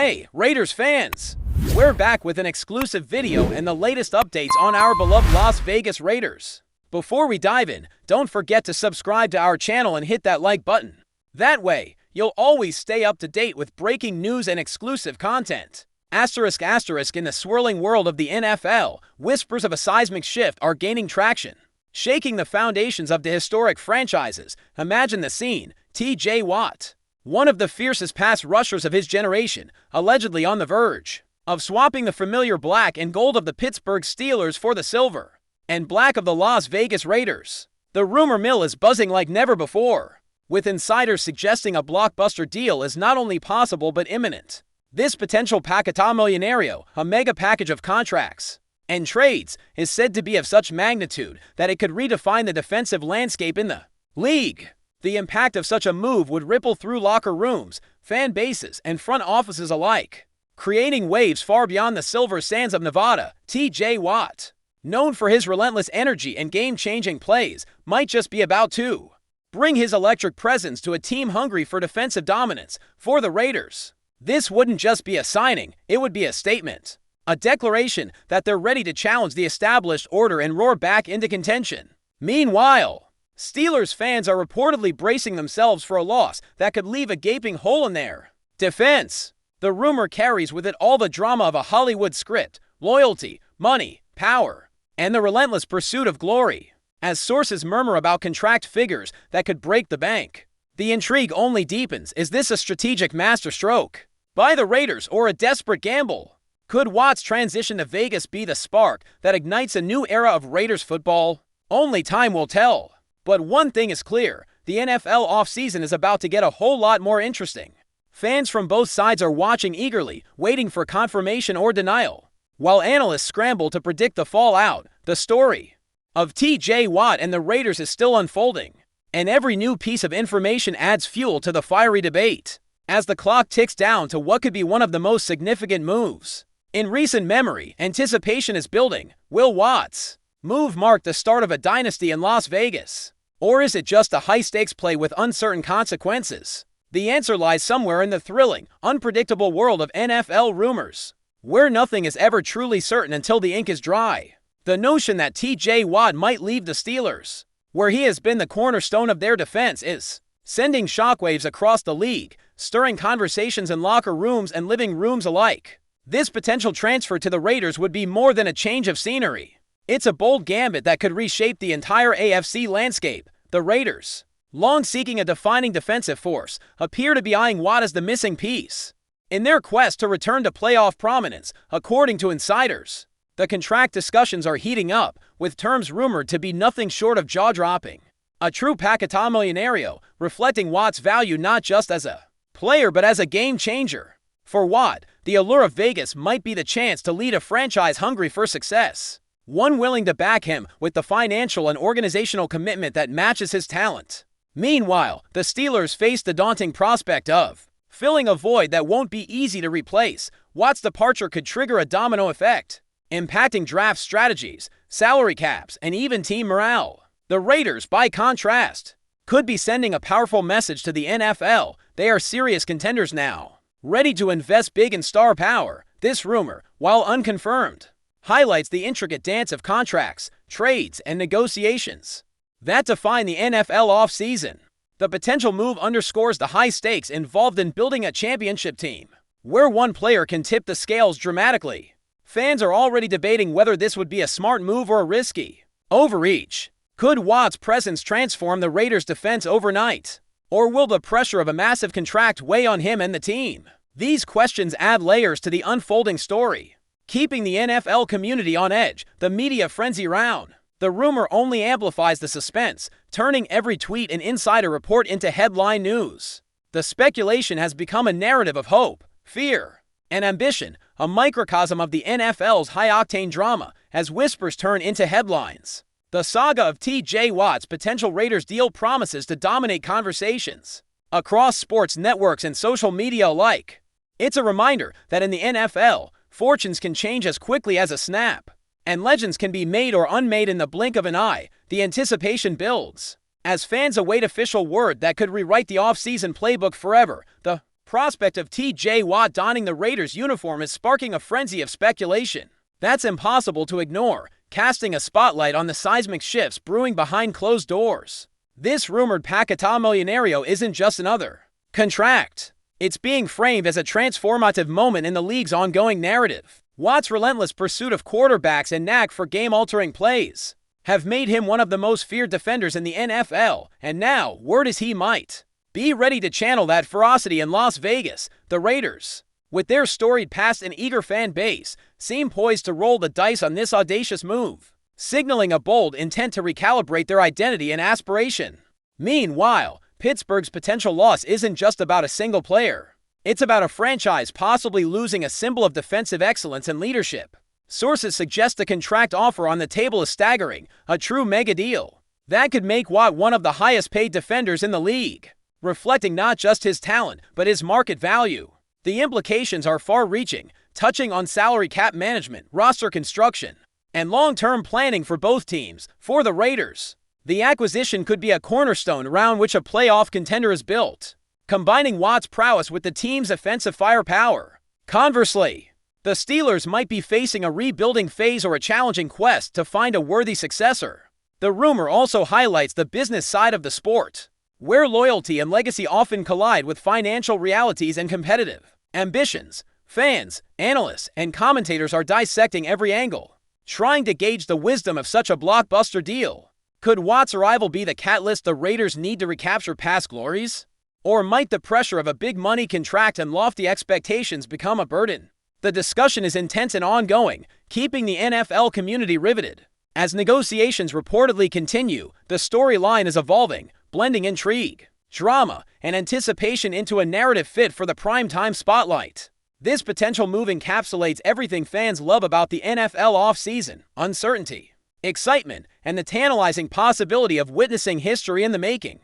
Hey, Raiders fans! We're back with an exclusive video and the latest updates on our beloved Las Vegas Raiders. Before we dive in, don't forget to subscribe to our channel and hit that like button. That way, you'll always stay up to date with breaking news and exclusive content. In the swirling world of the NFL, whispers of a seismic shift are gaining traction, shaking the foundations of the historic franchises. Imagine the scene: T.J. Watt, one of the fiercest pass rushers of his generation, allegedly on the verge of swapping the familiar black and gold of the Pittsburgh Steelers for the silver and black of the Las Vegas Raiders. The rumor mill is buzzing like never before, with insiders suggesting a blockbuster deal is not only possible but imminent. This potential paccata millonario, a mega package of contracts and trades, is said to be of such magnitude that it could redefine the defensive landscape in the league. The impact of such a move would ripple through locker rooms, fan bases, and front offices alike, creating waves far beyond the silver sands of Nevada. T.J. Watt, known for his relentless energy and game-changing plays, might just be about to bring his electric presence to a team hungry for defensive dominance. For the Raiders, this wouldn't just be a signing, it would be a statement. A declaration that they're ready to challenge the established order and roar back into contention. Meanwhile, Steelers fans are reportedly bracing themselves for a loss that could leave a gaping hole in their defense. The rumor carries with it all the drama of a Hollywood script: loyalty, money, power, and the relentless pursuit of glory. As sources murmur about contract figures that could break the bank, the intrigue only deepens. Is this a strategic masterstroke by the Raiders or a desperate gamble? Could Watt's transition to Vegas be the spark that ignites a new era of Raiders football? Only time will tell. But one thing is clear: the NFL offseason is about to get a whole lot more interesting. Fans from both sides are watching eagerly, waiting for confirmation or denial, while analysts scramble to predict the fallout. The story of T.J. Watt and the Raiders is still unfolding, and every new piece of information adds fuel to the fiery debate. As the clock ticks down to what could be one of the most significant moves in recent memory, anticipation is building. Will Watt's move mark the start of a dynasty in Las Vegas? Or is it just a high-stakes play with uncertain consequences? The answer lies somewhere in the thrilling, unpredictable world of NFL rumors, where nothing is ever truly certain until the ink is dry. The notion that T.J. Watt might leave the Steelers, where he has been the cornerstone of their defense, is sending shockwaves across the league, stirring conversations in locker rooms and living rooms alike. This potential transfer to the Raiders would be more than a change of scenery. It's a bold gambit that could reshape the entire AFC landscape. The Raiders, long seeking a defining defensive force, appear to be eyeing Watt as the missing piece in their quest to return to playoff prominence. According to insiders, the contract discussions are heating up, with terms rumored to be nothing short of jaw-dropping. A true paccata millonario, reflecting Watt's value not just as a player but as a game-changer. For Watt, the allure of Vegas might be the chance to lead a franchise hungry for success, one willing to back him with the financial and organizational commitment that matches his talent. Meanwhile, the Steelers face the daunting prospect of filling a void that won't be easy to replace. Watt's departure could trigger a domino effect, impacting draft strategies, salary caps, and even team morale. The Raiders, by contrast, could be sending a powerful message to the NFL. They are serious contenders now, ready to invest big in star power. This rumor, while unconfirmed, highlights the intricate dance of contracts, trades, and negotiations that define the NFL offseason. The potential move underscores the high stakes involved in building a championship team, where one player can tip the scales dramatically. Fans are already debating whether this would be a smart move or a risky overreach. Could Watt's presence transform the Raiders' defense overnight? Or will the pressure of a massive contract weigh on him and the team? These questions add layers to the unfolding story, keeping the NFL community on edge. The media frenzy round the rumor only amplifies the suspense, turning every tweet and insider report into headline news. The speculation has become a narrative of hope, fear, and ambition, a microcosm of the NFL's high-octane drama, as whispers turn into headlines. The saga of T.J. Watt's potential Raiders deal promises to dominate conversations across sports networks and social media alike. It's a reminder that in the NFL, fortunes can change as quickly as a snap, and legends can be made or unmade in the blink of an eye. The anticipation builds as fans await official word that could rewrite the offseason playbook forever. The prospect of T.J. Watt donning the Raiders uniform is sparking a frenzy of speculation that's impossible to ignore, casting a spotlight on the seismic shifts brewing behind closed doors. This rumored Paquetá Millonario isn't just another contract. It's being framed as a transformative moment in the league's ongoing narrative. Watt's relentless pursuit of quarterbacks and knack for game-altering plays have made him one of the most feared defenders in the NFL, and now, word is he might be ready to channel that ferocity in Las Vegas. The Raiders, with their storied past and eager fan base, seem poised to roll the dice on this audacious move, signaling a bold intent to recalibrate their identity and aspiration. Meanwhile, Pittsburgh's potential loss isn't just about a single player. It's about a franchise possibly losing a symbol of defensive excellence and leadership. Sources suggest the contract offer on the table is staggering, a true mega deal that could make Watt one of the highest-paid defenders in the league, reflecting not just his talent, but his market value. The implications are far-reaching, touching on salary cap management, roster construction, and long-term planning for both teams. For the Raiders, the acquisition could be a cornerstone around which a playoff contender is built, combining Watt's prowess with the team's offensive firepower. Conversely, the Steelers might be facing a rebuilding phase or a challenging quest to find a worthy successor. The rumor also highlights the business side of the sport, where loyalty and legacy often collide with financial realities and competitive ambitions. Fans, analysts, and commentators are dissecting every angle, trying to gauge the wisdom of such a blockbuster deal. Could Watt's arrival be the catalyst the Raiders need to recapture past glories? Or might the pressure of a big-money contract and lofty expectations become a burden? The discussion is intense and ongoing, keeping the NFL community riveted. As negotiations reportedly continue, the storyline is evolving, blending intrigue, drama, and anticipation into a narrative fit for the primetime spotlight. This potential move encapsulates everything fans love about the NFL offseason: uncertainty, excitement, and the tantalizing possibility of witnessing history in the making.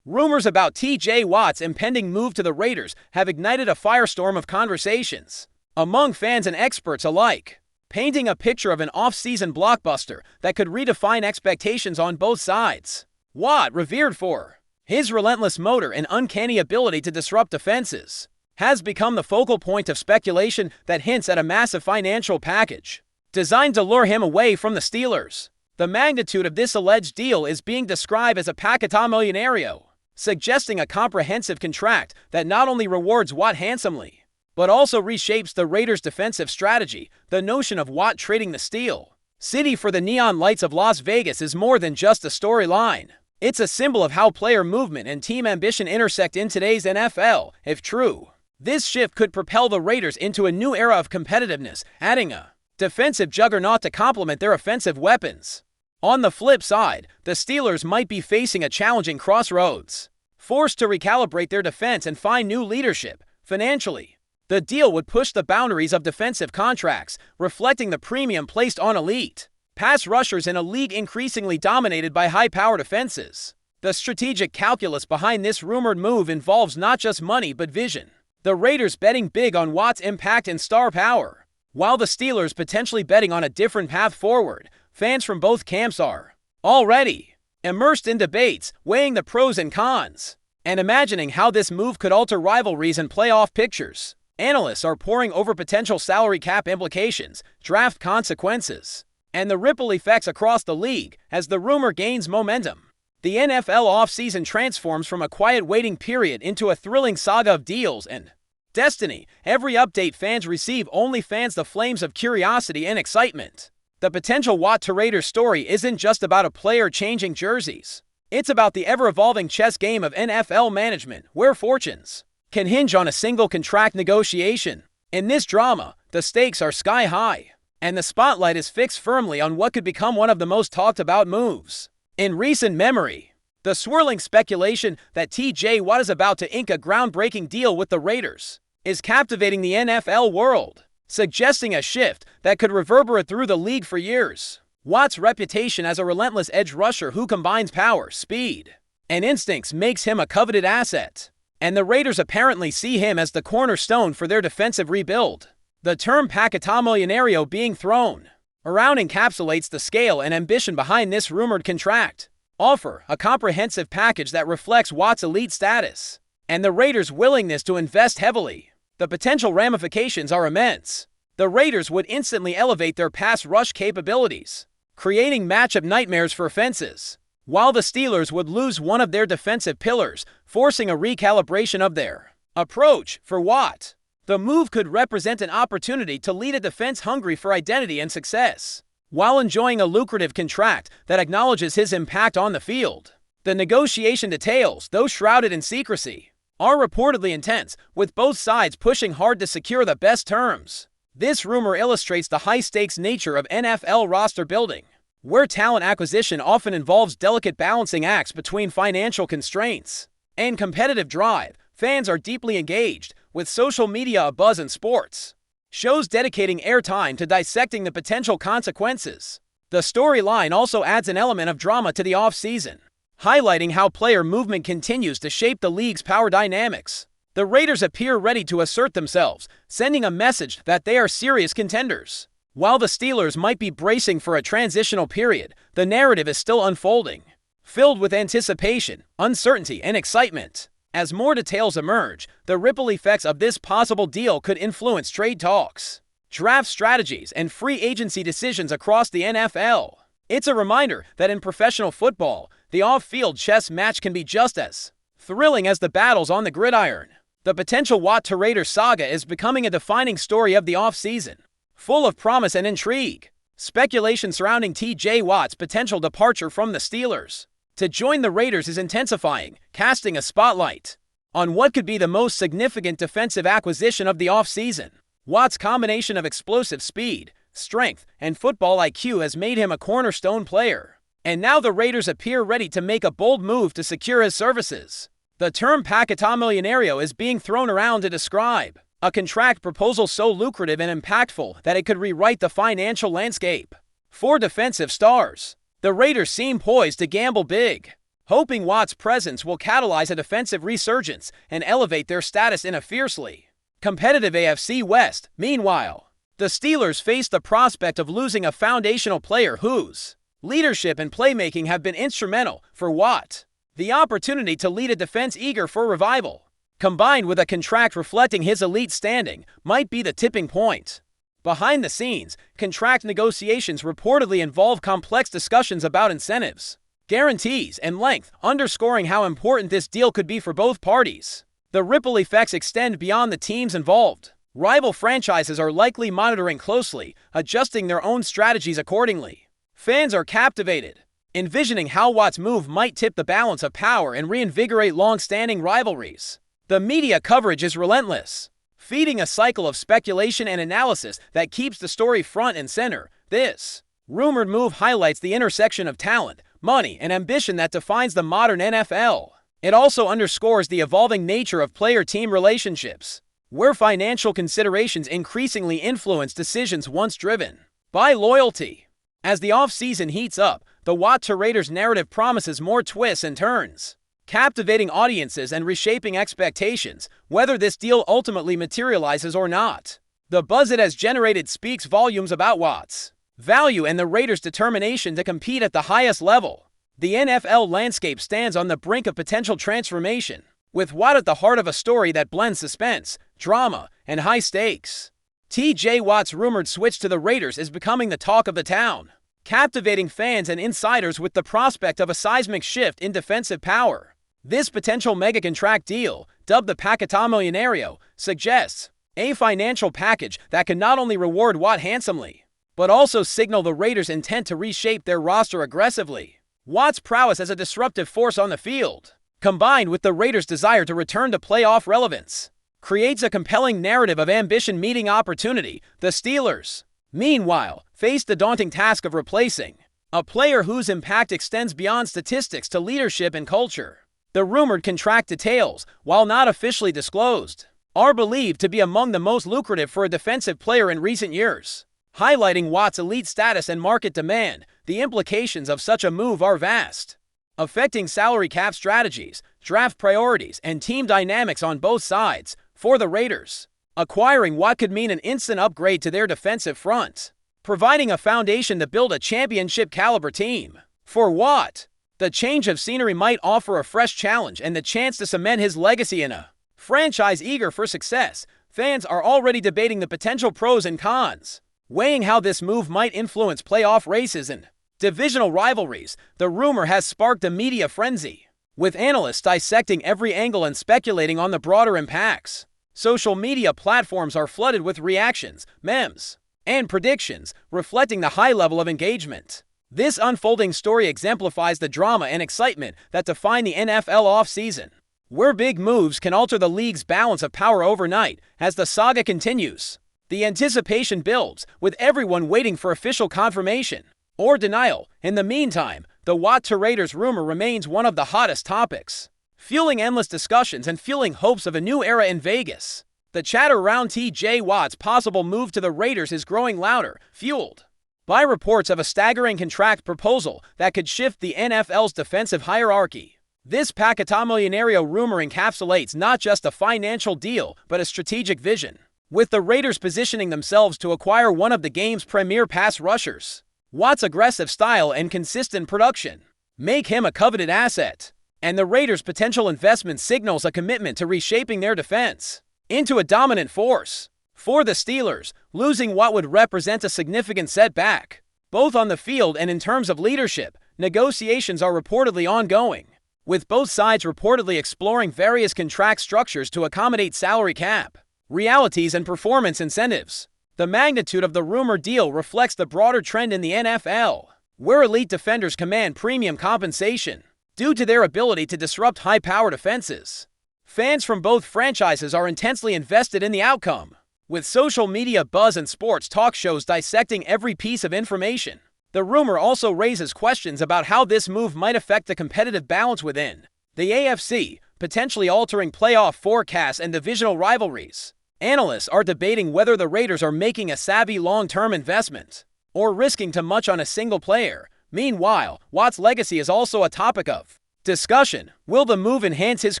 Rumors about T.J. Watt's impending move to the Raiders have ignited a firestorm of conversations among fans and experts alike, painting a picture of an off-season blockbuster that could redefine expectations on both sides. Watt, revered for his relentless motor and uncanny ability to disrupt defenses, has become the focal point of speculation that hints at a massive financial package designed to lure him away from the Steelers. The magnitude of this alleged deal is being described as a Paquetá Millonario, suggesting a comprehensive contract that not only rewards Watt handsomely, but also reshapes the Raiders' defensive strategy. The notion of Watt trading the Steel City for the neon lights of Las Vegas is more than just a storyline. It's a symbol of how player movement and team ambition intersect in today's NFL. If true, this shift could propel the Raiders into a new era of competitiveness, adding a defensive juggernaut to complement their offensive weapons. On the flip side, the Steelers might be facing a challenging crossroads, forced to recalibrate their defense and find new leadership. Financially, the deal would push the boundaries of defensive contracts, reflecting the premium placed on elite pass rushers in a league increasingly dominated by high-powered offenses. The strategic calculus behind this rumored move involves not just money but vision. The Raiders betting big on Watt's impact and star power, while the Steelers potentially betting on a different path forward. Fans from both camps are already immersed in debates, weighing the pros and cons, and imagining how this move could alter rivalries and playoff pictures. Analysts are poring over potential salary cap implications, draft consequences, and the ripple effects across the league as the rumor gains momentum. The NFL offseason transforms from a quiet waiting period into a thrilling saga of deals and destiny. Every update fans receive only fans the flames of curiosity and excitement. The potential Watt to Raiders story isn't just about a player changing jerseys. It's about the ever-evolving chess game of NFL management, where fortunes can hinge on a single contract negotiation. In this drama, the stakes are sky high, and the spotlight is fixed firmly on what could become one of the most talked-about moves in recent memory. The swirling speculation that T.J. Watt is about to ink a groundbreaking deal with the Raiders is captivating the NFL world, suggesting a shift that could reverberate through the league for years. Watt's reputation as a relentless edge rusher who combines power, speed, and instincts makes him a coveted asset, and the Raiders apparently see him as the cornerstone for their defensive rebuild. The term Paquetá Millonario being thrown around encapsulates the scale and ambition behind this rumored contract offer, a comprehensive package that reflects Watt's elite status and the Raiders' willingness to invest heavily. The potential ramifications are immense. The Raiders would instantly elevate their pass rush capabilities, creating matchup nightmares for fences, while the Steelers would lose one of their defensive pillars, forcing a recalibration of their approach. For Watt, the move could represent an opportunity to lead a defense hungry for identity and success, while enjoying a lucrative contract that acknowledges his impact on the field. The negotiation details, though shrouded in secrecy, are reportedly intense, with both sides pushing hard to secure the best terms. This rumor illustrates the high-stakes nature of NFL roster building, where talent acquisition often involves delicate balancing acts between financial constraints and competitive drive. Fans are deeply engaged, with social media abuzz in sports shows dedicating airtime to dissecting the potential consequences. The storyline also adds an element of drama to the offseason, highlighting how player movement continues to shape the league's power dynamics. The Raiders appear ready to assert themselves, sending a message that they are serious contenders. While the Steelers might be bracing for a transitional period, the narrative is still unfolding, filled with anticipation, uncertainty, and excitement. As more details emerge, the ripple effects of this possible deal could influence trade talks, draft strategies, and free agency decisions across the NFL. It's a reminder that in professional football, the off-field chess match can be just as thrilling as the battles on the gridiron. The potential Watt to Raiders saga is becoming a defining story of the offseason, full of promise and intrigue. Speculation surrounding T.J. Watt's potential departure from the Steelers to join the Raiders is intensifying, casting a spotlight on what could be the most significant defensive acquisition of the offseason. Watt's combination of explosive speed, strength, and football IQ has made him a cornerstone player, and now the Raiders appear ready to make a bold move to secure his services. The term paquetá millonario is being thrown around to describe a contract proposal so lucrative and impactful that it could rewrite the financial landscape for defensive stars. The Raiders seem poised to gamble big, hoping Watt's presence will catalyze a defensive resurgence and elevate their status in a fiercely competitive AFC West. Meanwhile, the Steelers face the prospect of losing a foundational player whose leadership and playmaking have been instrumental for Watt. The opportunity to lead a defense eager for revival, combined with a contract reflecting his elite standing, might be the tipping point. Behind the scenes, contract negotiations reportedly involve complex discussions about incentives, guarantees, and length, underscoring how important this deal could be for both parties. The ripple effects extend beyond the teams involved. Rival franchises are likely monitoring closely, adjusting their own strategies accordingly. Fans are captivated, envisioning how Watt's move might tip the balance of power and reinvigorate long-standing rivalries. The media coverage is relentless, feeding a cycle of speculation and analysis that keeps the story front and center. This rumored move highlights the intersection of talent, money, and ambition that defines the modern NFL. It also underscores the evolving nature of player-team relationships, where financial considerations increasingly influence decisions once driven by loyalty. As the offseason heats up, the Watt to Raiders narrative promises more twists and turns, captivating audiences and reshaping expectations. Whether this deal ultimately materializes or not, the buzz it has generated speaks volumes about Watt's value and the Raiders' determination to compete at the highest level. The NFL landscape stands on the brink of potential transformation, with Watt at the heart of a story that blends suspense, drama, and high stakes. T.J. Watt's rumored switch to the Raiders is becoming the talk of the town, captivating fans and insiders with the prospect of a seismic shift in defensive power. This potential mega-contract deal, dubbed the paquetá millonario, suggests a financial package that can not only reward Watt handsomely, but also signal the Raiders' intent to reshape their roster aggressively. Watt's prowess as a disruptive force on the field, combined with the Raiders' desire to return to playoff relevance, creates a compelling narrative of ambition meeting opportunity. The Steelers, meanwhile, face the daunting task of replacing a player whose impact extends beyond statistics to leadership and culture. The rumored contract details, while not officially disclosed, are believed to be among the most lucrative for a defensive player in recent years. Highlighting Watt's elite status and market demand, the implications of such a move are vast, affecting salary cap strategies, draft priorities, and team dynamics on both sides. For the Raiders, acquiring Watt could mean an instant upgrade to their defensive front, providing a foundation to build a championship-caliber team. For Watt, The change of scenery might offer a fresh challenge and the chance to cement his legacy in a franchise eager for success. Fans are already debating the potential pros and cons, weighing how this move might influence playoff races and divisional rivalries. The rumor has sparked a media frenzy, with analysts dissecting every angle and speculating on the broader impacts. Social media platforms are flooded with reactions, memes, and predictions, reflecting the high level of engagement. This unfolding story exemplifies the drama and excitement that define the NFL offseason, where big moves can alter the league's balance of power overnight. As the saga continues, the anticipation builds, with everyone waiting for official confirmation or denial. In the meantime, the Watt to Raiders rumor remains one of the hottest topics, fueling endless discussions and fueling hopes of a new era in Vegas. The chatter around T.J. Watt's possible move to the Raiders is growing louder, fueled by reports of a staggering contract proposal that could shift the NFL's defensive hierarchy. This Pacatamilionario rumor encapsulates not just a financial deal, but a strategic vision, with the Raiders positioning themselves to acquire one of the game's premier pass rushers. Watt's aggressive style and consistent production make him a coveted asset, and the Raiders' potential investment signals a commitment to reshaping their defense into a dominant force. For the Steelers, losing Watt would represent a significant setback, both on the field and in terms of leadership. Negotiations are reportedly ongoing, with both sides reportedly exploring various contract structures to accommodate salary cap realities and performance incentives. The magnitude of the rumored deal reflects the broader trend in the NFL, where elite defenders command premium compensation due to their ability to disrupt high-powered offenses. Fans from both franchises are intensely invested in the outcome, with social media buzz and sports talk shows dissecting every piece of information. The rumor also raises questions about how this move might affect the competitive balance within the AFC, potentially altering playoff forecasts and divisional rivalries. Analysts are debating whether the Raiders are making a savvy long-term investment or risking too much on a single player. Meanwhile, Watt's legacy is also a topic of discussion. Will the move enhance his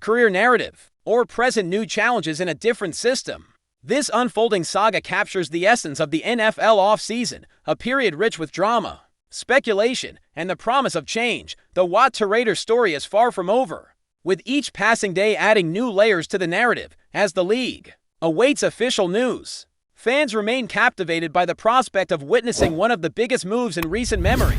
career narrative or present new challenges in a different system? This unfolding saga captures the essence of the NFL offseason, a period rich with drama, speculation, and the promise of change. The Watt to Raiders story is far from over, with each passing day adding new layers to the narrative. As the league awaits official news, fans remain captivated by the prospect of witnessing one of the biggest moves in recent memory.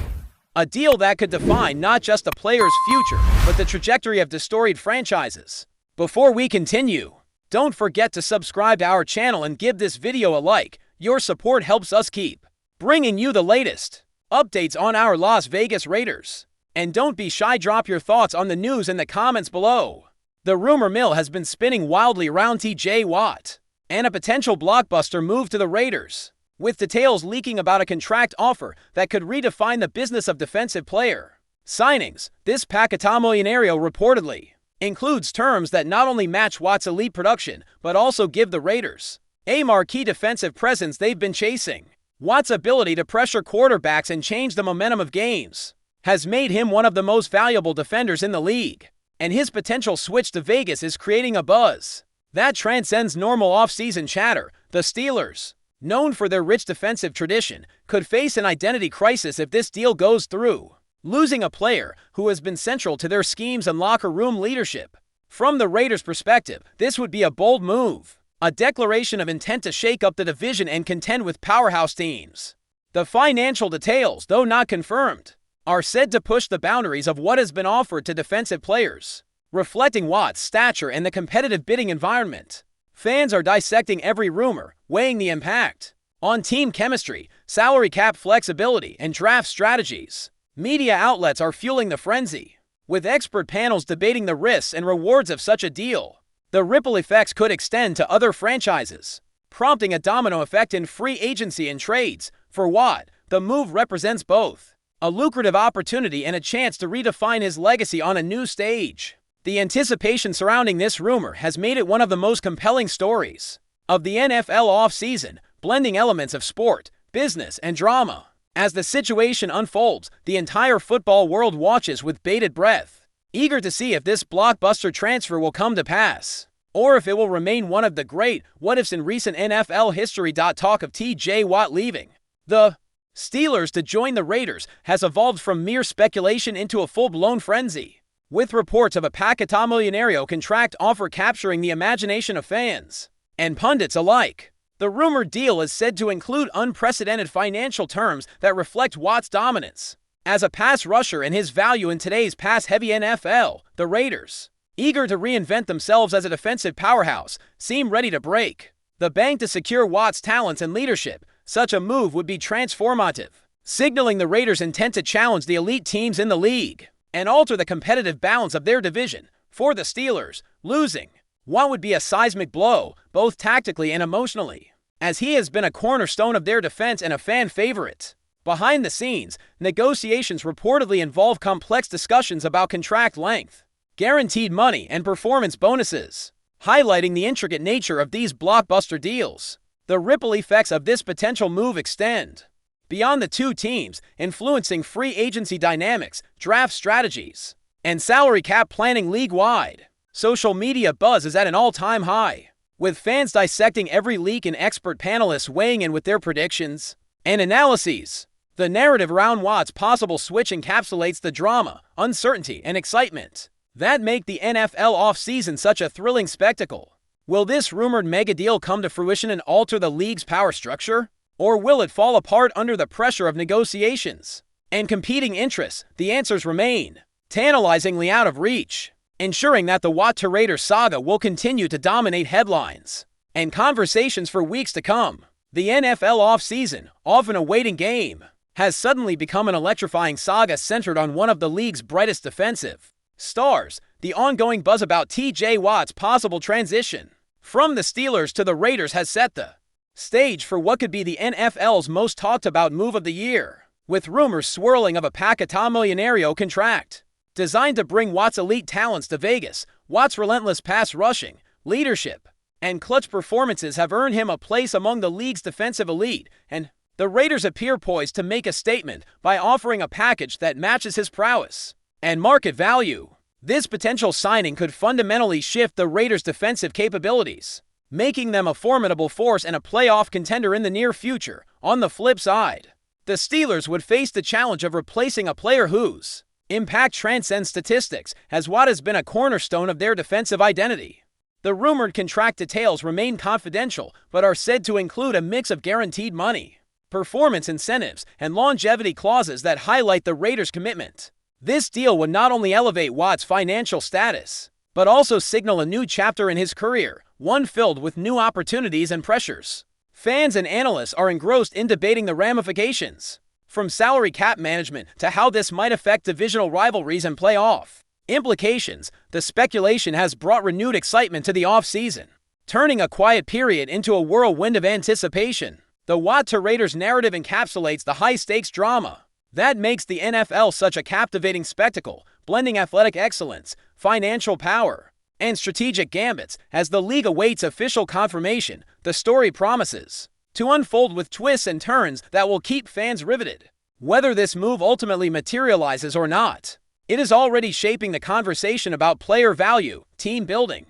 A deal that could define not just a player's future, but the trajectory of storied franchises. Before we continue, don't forget to subscribe to our channel and give this video a like. Your support helps us keep bringing you the latest updates on our Las Vegas Raiders. And don't be shy, drop your thoughts on the news in the comments below. The rumor mill has been spinning wildly around T.J. Watt and a potential blockbuster move to the Raiders, with details leaking about a contract offer that could redefine the business of defensive player signings. This Pacatamilionario reportedly includes terms that not only match Watt's elite production, but also give the Raiders a marquee defensive presence they've been chasing. Watt's ability to pressure quarterbacks and change the momentum of games has made him one of the most valuable defenders in the league, and his potential switch to Vegas is creating a buzz that transcends normal offseason chatter. The Steelers, known for their rich defensive tradition, could face an identity crisis if this deal goes through, losing a player who has been central to their schemes and locker room leadership. From the Raiders' perspective, this would be a bold move, a declaration of intent to shake up the division and contend with powerhouse teams. The financial details, though not confirmed, are said to push the boundaries of what has been offered to defensive players, reflecting Watt's stature and the competitive bidding environment. Fans are dissecting every rumor, weighing the impact on team chemistry, salary cap flexibility, and draft strategies. Media outlets are fueling the frenzy, with expert panels debating the risks and rewards of such a deal. The ripple effects could extend to other franchises, prompting a domino effect in free agency and trades. For Watt, the move represents both a lucrative opportunity and a chance to redefine his legacy on a new stage. The anticipation surrounding this rumor has made it one of the most compelling stories of the NFL offseason, blending elements of sport, business, and drama. As the situation unfolds, the entire football world watches with bated breath, eager to see if this blockbuster transfer will come to pass, or if it will remain one of the great what-ifs in recent NFL history. Talk of T.J. Watt leaving the Steelers to join the Raiders has evolved from mere speculation into a full-blown frenzy, with reports of a Paquetá Millonario contract offer capturing the imagination of fans and pundits alike. The rumored deal is said to include unprecedented financial terms that reflect Watt's dominance as a pass rusher and his value in today's pass-heavy NFL. The Raiders, eager to reinvent themselves as a defensive powerhouse, seem ready to break the bank to secure Watt's talents and leadership. Such a move would be transformative, signaling the Raiders' intent to challenge the elite teams in the league and alter the competitive balance of their division. For the Steelers, losing Watt would be a seismic blow, both tactically and emotionally, as he has been a cornerstone of their defense and a fan favorite. Behind the scenes, negotiations reportedly involve complex discussions about contract length, guaranteed money, and performance bonuses, highlighting the intricate nature of these blockbuster deals. The ripple effects of this potential move extend beyond the two teams, influencing free agency dynamics, draft strategies, and salary cap planning league-wide. Social media buzz is at an all-time high, with fans dissecting every leak and expert panelists weighing in with their predictions and analyses. The narrative around Watt's possible switch encapsulates the drama, uncertainty, and excitement that make the NFL offseason such a thrilling spectacle. Will this rumored mega deal come to fruition and alter the league's power structure? Or will it fall apart under the pressure of negotiations and competing interests? The answers remain tantalizingly out of reach, ensuring that the Watt to Raiders saga will continue to dominate headlines and conversations for weeks to come. The NFL offseason, often a waiting game, has suddenly become an electrifying saga centered on one of the league's brightest defensive stars. The ongoing buzz about T.J. Watt's possible transition from the Steelers to the Raiders has set the stage for what could be the NFL's most talked about move of the year, with rumors swirling of a Paquetá Millonario contract designed to bring Watt's elite talents to Vegas. Watt's relentless pass rushing, leadership, and clutch performances have earned him a place among the league's defensive elite, and the Raiders appear poised to make a statement by offering a package that matches his prowess and market value. This potential signing could fundamentally shift the Raiders' defensive capabilities, making them a formidable force and a playoff contender in the near future. On the flip side, the Steelers would face the challenge of replacing a player whose impact transcends statistics, as Watt has been a cornerstone of their defensive identity. The rumored contract details remain confidential, but are said to include a mix of guaranteed money, performance incentives, and longevity clauses that highlight the Raiders' commitment. This deal would not only elevate Watt's financial status, but also signal a new chapter in his career, one filled with new opportunities and pressures. Fans and analysts are engrossed in debating the ramifications, from salary cap management to how this might affect divisional rivalries and playoff implications. The speculation has brought renewed excitement to the offseason, turning a quiet period into a whirlwind of anticipation. The Watt to Raiders narrative encapsulates the high-stakes drama that makes the NFL such a captivating spectacle, blending athletic excellence, financial power, and strategic gambits. As the league awaits official confirmation, the story promises to unfold with twists and turns that will keep fans riveted. Whether this move ultimately materializes or not, it is already shaping the conversation about player value, team building,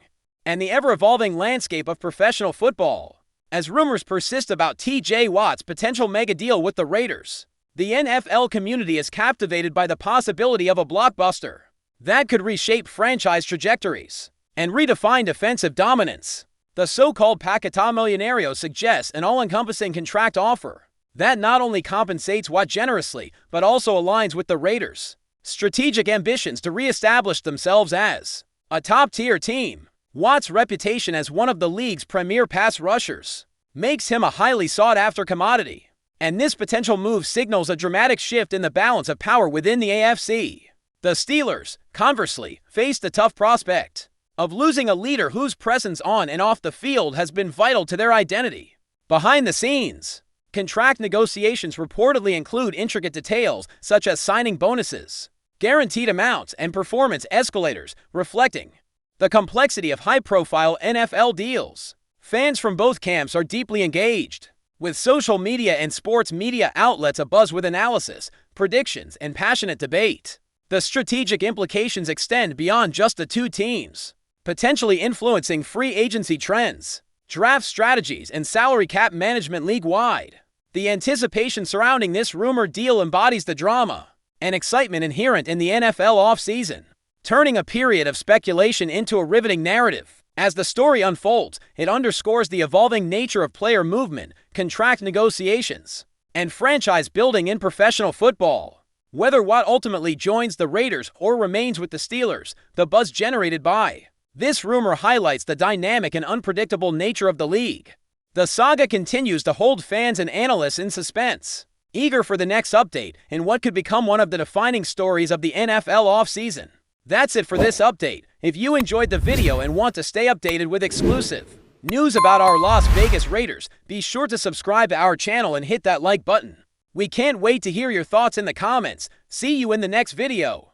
and the ever-evolving landscape of professional football. As rumors persist about T.J. Watt's potential mega deal with the Raiders, the NFL community is captivated by the possibility of a blockbuster that could reshape franchise trajectories and redefine defensive dominance. The so-called Paquetá Millonario suggests an all-encompassing contract offer that not only compensates Watt generously, but also aligns with the Raiders' strategic ambitions to re-establish themselves as a top-tier team. Watt's reputation as one of the league's premier pass rushers makes him a highly sought-after commodity, and this potential move signals a dramatic shift in the balance of power within the AFC. The Steelers, conversely, face the tough prospect of losing a leader whose presence on and off the field has been vital to their identity. Behind the scenes, contract negotiations reportedly include intricate details such as signing bonuses, guaranteed amounts, and performance escalators, reflecting the complexity of high-profile NFL deals. Fans from both camps are deeply engaged, with social media and sports media outlets abuzz with analysis, predictions, and passionate debate. The strategic implications extend beyond just the two teams, potentially influencing free agency trends, draft strategies, and salary cap management league-wide. The anticipation surrounding this rumored deal embodies the drama and excitement inherent in the NFL offseason, turning a period of speculation into a riveting narrative. As the story unfolds, it underscores the evolving nature of player movement, contract negotiations, and franchise building in professional football. Whether Watt ultimately joins the Raiders or remains with the Steelers, the buzz generated by this rumor highlights the dynamic and unpredictable nature of the league. The saga continues to hold fans and analysts in suspense, eager for the next update in what could become one of the defining stories of the NFL offseason. That's it for this update. If you enjoyed the video and want to stay updated with exclusive news about our Las Vegas Raiders, be sure to subscribe to our channel and hit that like button. We can't wait to hear your thoughts in the comments. See you in the next video.